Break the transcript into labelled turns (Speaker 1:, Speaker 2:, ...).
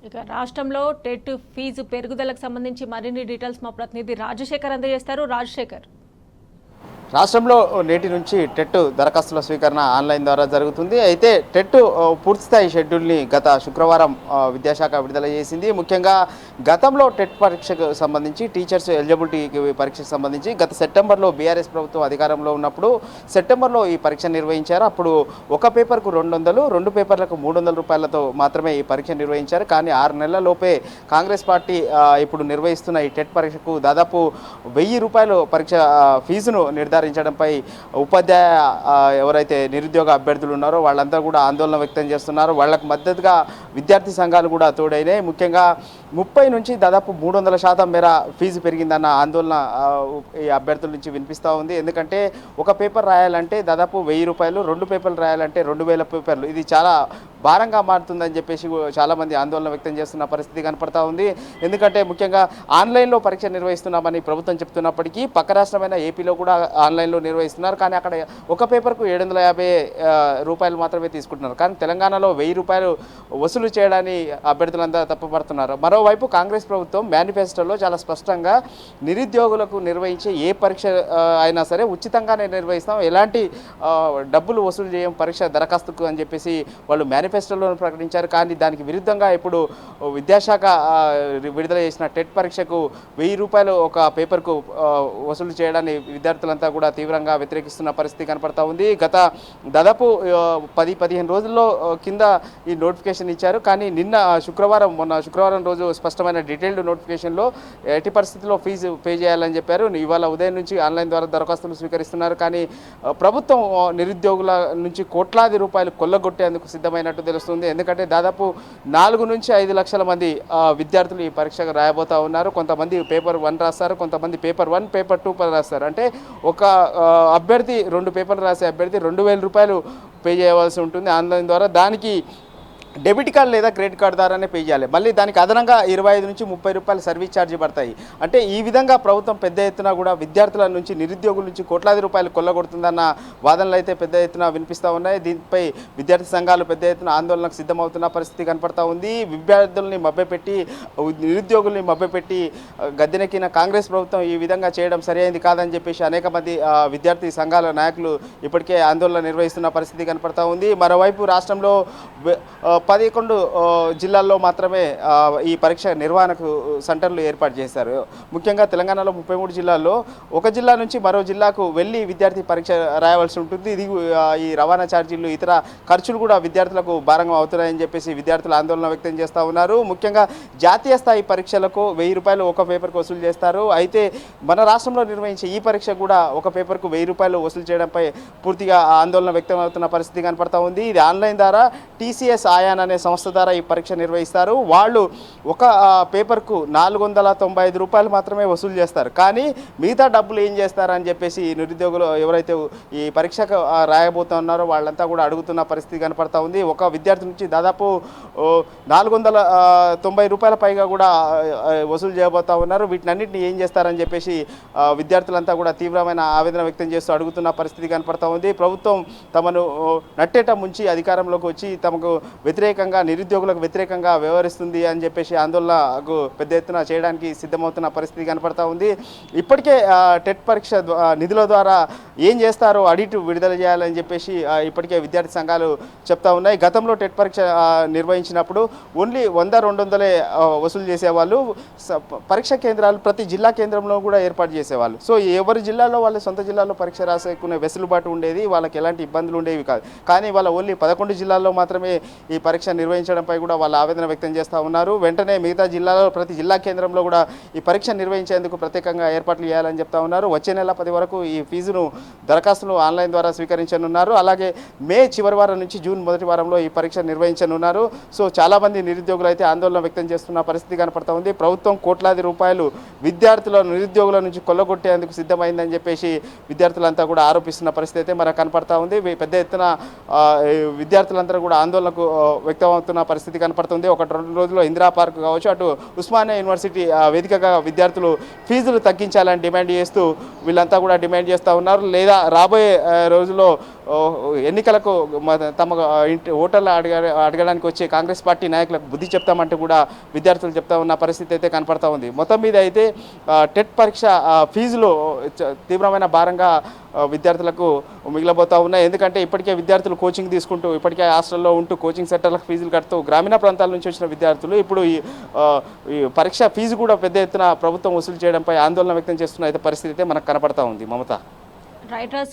Speaker 1: ఇక రాష్ట్రంలో TET fee పెరుగుదలకు సంబంధించి మరిన్ని డీటెయిల్స్ మా ప్రతినిధి రాజశేఖర్ అందజేస్తారు. రాజశేఖర్,
Speaker 2: రాష్ట్రంలో నేటి నుంచి టెట్ దరఖాస్తుల స్వీకరణ ఆన్లైన్ ద్వారా జరుగుతుంది. అయితే టెట్ పూర్తిస్థాయి షెడ్యూల్ని గత శుక్రవారం విద్యాశాఖ విడుదల చేసింది. ముఖ్యంగా గతంలో టెట్ పరీక్షకు సంబంధించి టీచర్స్ ఎలిజిబిలిటీ పరీక్షకు సంబంధించి గత సెప్టెంబర్లో బీఆర్ఎస్ ప్రభుత్వం అధికారంలో ఉన్నప్పుడు సెప్టెంబర్లో ఈ పరీక్ష నిర్వహించారు. అప్పుడు ఒక పేపర్కు 200, 2 పేపర్లకు 300 రూపాయలతో మాత్రమే ఈ పరీక్ష నిర్వహించారు. కానీ 6 నెలల లోపే కాంగ్రెస్ పార్టీ ఇప్పుడు నిర్వహిస్తున్న ఈ టెట్ పరీక్షకు దాదాపు 1000 రూపాయలు పరీక్ష ఫీజును నిర్ధారించడంపై ఉపాధ్యాయ ఎవరైతే నిరుద్యోగ అభ్యర్థులు ఉన్నారో వాళ్ళంతా కూడా ఆందోళన వ్యక్తం చేస్తున్నారు. వాళ్లకు మద్దతుగా విద్యార్థి సంఘాలు కూడా తోడైనాయి. ముఖ్యంగా 30 నుంచి దాదాపు 300% మేర ఫీజు పెరిగిందన్న ఆందోళన ఈ అభ్యర్థుల నుంచి వినిపిస్తూ ఉంది. ఎందుకంటే ఒక పేపర్ రాయాలంటే దాదాపు 1000 రూపాయలు, 2 పేపర్లు రాయాలంటే 2000 పేపర్లు, ఇది చాలా భారంగా మారుతుందని చెప్పేసి చాలామంది ఆందోళన వ్యక్తం చేస్తున్న పరిస్థితి కనపడతా ఉంది. ఎందుకంటే ముఖ్యంగా ఆన్లైన్లో పరీక్ష నిర్వహిస్తున్నామని ప్రభుత్వం చెప్తున్నప్పటికీ పక్క రాష్ట్రమైన ఏపీలో కూడా ఆన్లైన్లో నిర్వహిస్తున్నారు. కానీ అక్కడ ఒక పేపర్కు 750 రూపాయలు మాత్రమే తీసుకుంటున్నారు. కానీ తెలంగాణలో 1000 రూపాయలు వసూలు చేయడాన్ని అభ్యర్థులంతా తప్పుపడుతున్నారు. మరోవైపు కాంగ్రెస్ ప్రభుత్వం మేనిఫెస్టోలో చాలా స్పష్టంగా నిరుద్యోగులకు నిర్వహించే ఏ పరీక్ష అయినా సరే ఉచితంగానే నిర్వహిస్తాం, ఎలాంటి డబ్బులు వసూలు చేయం పరీక్ష దరఖాస్తుకు అని చెప్పేసి వాళ్ళు మేనిఫెస్టోలో ప్రకటించారు. కానీ దానికి విరుద్ధంగా ఇప్పుడు విద్యాశాఖ విడుదల చేసిన టెట్ పరీక్షకు 1000 రూపాయలు ఒక పేపర్కు వసూలు చేయడాన్ని విద్యార్థులంతా కూడా తీవ్రంగా వ్యతిరేకిస్తున్న పరిస్థితి కనపడతా ఉంది. గత దాదాపు 10-15 రోజుల్లో కింద ఈ నోటిఫికేషన్ ఇచ్చారు. కానీ మొన్న శుక్రవారం రోజు స్పష్టమైన డీటెయిల్డ్ నోటిఫికేషన్లో ఎట్టి పరిస్థితుల్లో ఫీజు పే చేయాలని చెప్పారు. ఇవాళ ఉదయం నుంచి ఆన్లైన్ ద్వారా దరఖాస్తులు స్వీకరిస్తున్నారు. కానీ ప్రభుత్వం నిరుద్యోగుల నుంచి కోట్లాది రూపాయలు కొల్లగొట్టేందుకు సిద్ధమైనట్టు తెలుస్తుంది. ఎందుకంటే దాదాపు 4 నుంచి 5 లక్షల మంది విద్యార్థులు ఈ పరీక్షకు రాయబోతా ఉన్నారు. కొంతమంది పేపర్ 1 రాస్తారు, కొంతమంది పేపర్ 1, పేపర్ 2 రాస్తారు. అంటే ఒక అభ్యర్థి 2 పేపర్లు రాసే అభ్యర్థి 2000 రూపాయలు పే చేయవలసి ఉంటుంది ఆన్లైన్ ద్వారా. దానికి డెబిట్ కార్డు లేదా క్రెడిట్ కార్డు ద్వారానే పే చేయాలి. మళ్ళీ దానికి అదనంగా 25 నుంచి 30 రూపాయలు సర్వీస్ ఛార్జీ పడతాయి. అంటే ఈ విధంగా ప్రభుత్వం పెద్ద ఎత్తున కూడా విద్యార్థుల నుంచి నిరుద్యోగుల నుంచి కోట్లాది రూపాయలు కొల్లగొడుతుందన్న వాదనలు అయితే పెద్ద ఎత్తున వినిపిస్తూ ఉన్నాయి. దీనిపై విద్యార్థి సంఘాలు పెద్ద ఎత్తున ఆందోళనకు సిద్ధమవుతున్న పరిస్థితి కనపడతా ఉంది. విద్యార్థుల్ని మభ్యపెట్టి నిరుద్యోగుల్ని మభ్యపెట్టి గద్దెనెక్కిన కాంగ్రెస్ ప్రభుత్వం ఈ విధంగా చేయడం సరైనది కాదని చెప్పేసి అనేక మంది విద్యార్థి సంఘాల నాయకులు ఇప్పటికే ఆందోళన నిర్వహిస్తున్న పరిస్థితి కనపడతా ఉంది. మరోవైపు రాష్ట్రంలో 11 జిల్లాల్లో మాత్రమే ఈ పరీక్ష నిర్వహణకు సెంటర్లు ఏర్పాటు చేశారు. ముఖ్యంగా తెలంగాణలో 33 జిల్లాల్లో ఒక జిల్లా నుంచి మరో జిల్లాకు వెళ్ళి విద్యార్థి పరీక్ష రాయవలసి ఉంటుంది. ఇది ఈ రవాణా ఛార్జీలు ఇతర ఖర్చులు కూడా విద్యార్థులకు భారంగా అవుతున్నాయని చెప్పేసి విద్యార్థులు ఆందోళన వ్యక్తం చేస్తూ ఉన్నారు. ముఖ్యంగా జాతీయ స్థాయి పరీక్షలకు 1000 రూపాయలు ఒక పేపర్కు వసూలు చేస్తారు. అయితే మన రాష్ట్రంలో నిర్వహించే ఈ పరీక్ష కూడా ఒక పేపర్కు 1000 రూపాయలు వసూలు చేయడంపై పూర్తిగా ఆందోళన వ్యక్తం అవుతున్న పరిస్థితి కనపడతా ఉంది. ఇది ఆన్లైన్ ద్వారా టీసీఎస్ ఆయాన్ అనే సంస్థ ద్వారా ఈ పరీక్ష నిర్వహిస్తారు. వాళ్ళు ఒక పేపర్కు 495 రూపాయలు మాత్రమే వసూలు చేస్తారు. కానీ మిగతా డబ్బులు ఏం చేస్తారని చెప్పేసి నిరుద్యోగులు ఎవరైతే ఈ పరీక్షకు రాయబోతున్నారో వాళ్ళంతా కూడా అడుగుతున్న పరిస్థితి కనపడతా ఉంది. ఒక విద్యార్థి నుంచి దాదాపు 490 రూపాయల పైగా కూడా వసూలు చేయబోతా ఉన్నారు. వీటినన్నింటినీ ఏం చేస్తారని చెప్పేసి విద్యార్థులంతా కూడా తీవ్రమైన ఆవేదన వ్యక్తం చేస్తూ అడుగుతున్న పరిస్థితి కనపడతా ఉంది. ప్రభుత్వం తమను నట్టేట ముంచి అధికారంలోకి వచ్చి తమకు వ్యతిరేకంగా నిరుద్యోగులకు వ్యతిరేకంగా వ్యవహరిస్తుంది అని చెప్పేసి ఆందోళనకు పెద్ద ఎత్తున చేయడానికి సిద్ధమవుతున్న పరిస్థితి కనపడతా ఉంది. ఇప్పటికే టెట్ పరీక్ష నిధుల ద్వారా ఏం చేస్తారో ఆడిట్ విడుదల చేయాలని చెప్పేసి ఇప్పటికే విద్యార్థి సంఘాలు చెప్తా ఉన్నాయి. గతంలో టెట్ పరీక్ష నిర్వహించినప్పుడు ఓన్లీ 100-200 వసూలు చేసేవాళ్ళు. పరీక్ష కేంద్రాలు ప్రతి జిల్లా కేంద్రంలో కూడా ఏర్పాటు చేసేవాళ్ళు. సో ఎవరి జిల్లాలో వాళ్ళ సొంత జిల్లాలో పరీక్ష రాసుకునే వెసులుబాటు ఉండేది, వాళ్ళకి ఎలాంటి ఇబ్బందులు ఉండేవి కాదు. కానీ వాళ్ళ ఓన్లీ 11 జిల్లాల్లో మాత్రమే ఈ పరీక్ష నిర్వహించడంపై కూడా వాళ్ళు ఆవేదన వ్యక్తం చేస్తూ ఉన్నారు. వెంటనే మిగతా జిల్లాలో ప్రతి జిల్లా కేంద్రంలో కూడా ఈ పరీక్ష నిర్వహించేందుకు ప్రత్యేకంగా ఏర్పాట్లు చేయాలని చెప్తా ఉన్నారు. వచ్చే నెల 10 వరకు ఈ ఫీజును దరఖాస్తులు ఆన్లైన్ ద్వారా స్వీకరించనున్నారు. అలాగే మే చివరి వారం నుంచి జూన్ మొదటి వారంలో ఈ పరీక్ష నిర్వహించనున్నారు. సో చాలామంది నిరుద్యోగులు అయితే ఆందోళన వ్యక్తం చేస్తున్న పరిస్థితి కనపడతా ఉంది. ప్రభుత్వం కోట్లాది రూపాయలు విద్యార్థుల నిరుద్యోగుల నుంచి కొల్లగొట్టేందుకు సిద్ధమైందని చెప్పేసి విద్యార్థులంతా కూడా ఆరోపిస్తున్న పరిస్థితి అయితే మనకు కనపడతా ఉంది. పెద్ద ఎత్తున విద్యార్థులందరూ కూడా ఆందోళనకు వ్యక్తమవుతున్న పరిస్థితి కనపడుతుంది. 1-2 రోజుల్లో ఇందిరా పార్క్ కావచ్చు, అటు ఉస్మానియా యూనివర్సిటీ వేదికగా విద్యార్థులు ఫీజులు తగ్గించాలని డిమాండ్ చేస్తూ వీళ్ళంతా కూడా డిమాండ్ చేస్తూ ఉన్నారు. లేదా రాబోయే రోజుల్లో ఎన్నికలకు తమ ఇంటి ఓటర్లు అడగడానికి వచ్చే కాంగ్రెస్ పార్టీ నాయకులకు బుద్ధి చెప్తామంటూ కూడా విద్యార్థులు చెప్తా ఉన్న పరిస్థితి అయితే కనపడతా ఉంది. మొత్తం మీద అయితే టెట్ పరీక్ష ఫీజులు తీవ్రమైన భారంగా విద్యార్థులకు మిగిలబోతూ ఉన్నాయి. ఎందుకంటే ఇప్పటికే విద్యార్థులు కోచింగ్ తీసుకుంటూ ఇప్పటికే హాస్టల్లో ఉంటూ కోచింగ్ సెంటర్లకు ఫీజులు కడుతూ గ్రామీణ ప్రాంతాల నుంచి వచ్చిన విద్యార్థులు ఇప్పుడు ఈ పరీక్ష ఫీజు కూడా పెద్ద ఎత్తున ప్రభుత్వం వసూలు చేయడంపై ఆందోళన వ్యక్తం చేస్తున్న అయితే పరిస్థితి అయితే మనకు కనపడతా ఉంది. మమత.
Speaker 1: రైట్ రాజశేఖర్.